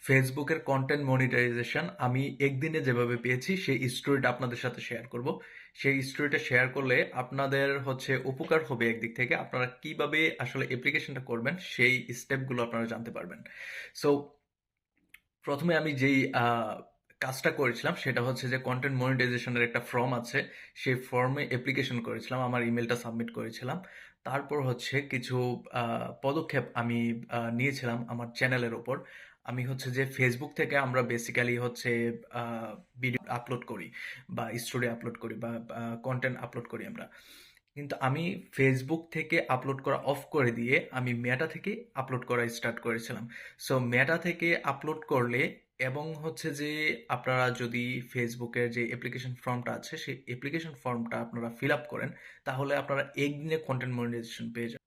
ফেসবুকের content monetization আমি একদিনে যেভাবে পেয়েছি সেই স্টোরিটা আপনাদের সাথে শেয়ার করব। সেই স্টোরিটা শেয়ার করলে আপনাদের হচ্ছে উপকার হবে একদিক থেকে, আপনারা কিভাবে আসলে অ্যাপ্লিকেশনটা করবেন সেই স্টেপগুলো আপনারা জানতে পারবেন। সো প্রথমে আমি যেই কাজটা করেছিলাম সেটা হচ্ছে যে কন্টেন্ট মনিটাইজেশনের একটা ফর্ম আছে, সেই ফর্মে অ্যাপ্লিকেশন করেছিলাম, আমার ইমেলটা সাবমিট করেছিলাম। তারপর হচ্ছে কিছু পদক্ষেপ আমি নিয়েছিলাম আমার চ্যানেলের ওপর। আমি হচ্ছে যে ফেসবুক থেকে আমরা বেসিক্যালি হচ্ছে ভিডিও আপলোড করি বা স্টোরি আপলোড করি বা কন্টেন্ট আপলোড করি আমরা, কিন্তু আমি ফেসবুক থেকে আপলোড করা অফ করে দিয়ে আমি মেটা থেকে আপলোড করা স্টার্ট করেছিলাম। সো মেটা থেকে আপলোড করলে এবং হচ্ছে যে আপনারা যদি ফেসবুকের যে অ্যাপ্লিকেশন ফর্মটা আছে সেই অ্যাপ্লিকেশন ফর্মটা আপনারা ফিল আপ করেন, তাহলে আপনারা একদিনে কন্টেন্ট মনিটাইজেশন পেয়ে যাবেন।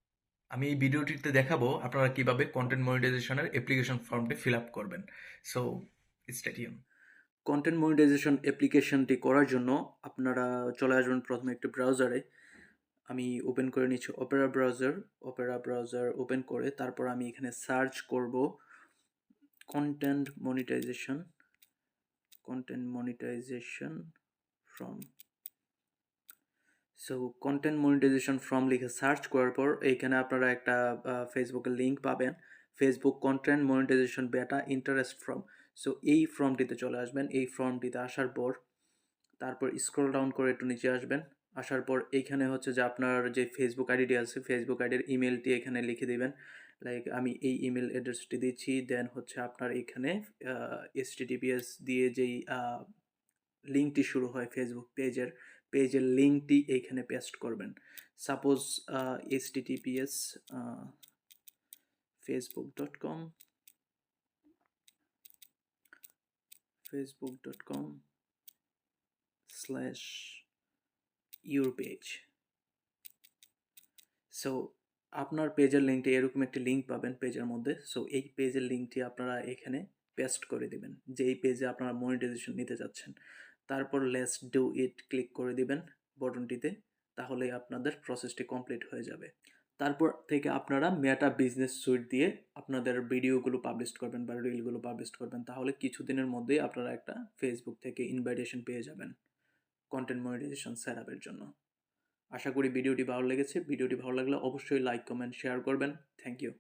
আমি এই ভিডিওটিতে দেখাবো আপনারা কিভাবে কন্টেন্ট মনিটাইজেশনের অ্যাপ্লিকেশন ফর্মটি ফিল আপ করবেন। So stay tune. Content monetization অ্যাপ্লিকেশনটি করার জন্য আপনারা চলে আসবেন প্রথমে একটি ব্রাউজারে। আমি ওপেন করে নিচ্ছি ওপেরা ব্রাউজার ওপেন করে তারপর আমি এখানে সার্চ করব content monetization from. So content monetization from লিখে সার্চ করার পর এইখানে আপনারা একটা ফেসবুকের লিঙ্ক পাবেন, Facebook content monetization beta interest form. So এই ফর্মটিতে চলে আসবেন। এই ফর্মটিতে আসার পর তারপর স্ক্রল ডাউন করে একটু নিচে আসবেন। আসার পর এইখানে হচ্ছে যে আপনার যে ফেসবুক আইডিটি আছে ফেসবুক আইডির ইমেলটি এখানে লিখে দিবেন। লাইক আমি এই ইমেল অ্যাড্রেসটি দিচ্ছি, দেন হচ্ছে আপনার এখানে HTTPS দিয়ে যেই লিঙ্কটি শুরু হয় ফেসবুক পেজের লিঙ্কটি এইখানে পেস্ট করবেন। Suppose HTTPS facebook.com/your page। So আপনার পেজের লিঙ্কটি এরকম একটি লিঙ্ক পাবেন পেজের মধ্যে। সো এই পেজের লিঙ্কটি আপনারা এখানে পেস্ট করে দিবেন যে এই পেজে আপনারা মনিটাইজেশন নিতে যাচ্ছেন। তারপর লেটস ডু ইট ক্লিক করে দিবেন বটনটিতে, তাহলে আপনাদের প্রসেসটি কমপ্লিট হয়ে যাবে। তারপর থেকে আপনারা মেটা বিজনেস সুইট দিয়ে আপনাদের ভিডিওগুলো পাবলিশ করবেন বা রিলগুলো পাবলিশ করবেন, তাহলে কিছুদিনের মধ্যেই আপনারা একটা ফেসবুক থেকে ইনভাইটেশন পেয়ে যাবেন কন্টেন্ট মনিটাইজেশন সেটআপের জন্য। আশা করি ভিডিওটি ভালো লেগেছে। ভিডিওটি ভালো লাগলে অবশ্যই লাইক, কমেন্ট, শেয়ার করবেন। Thank you.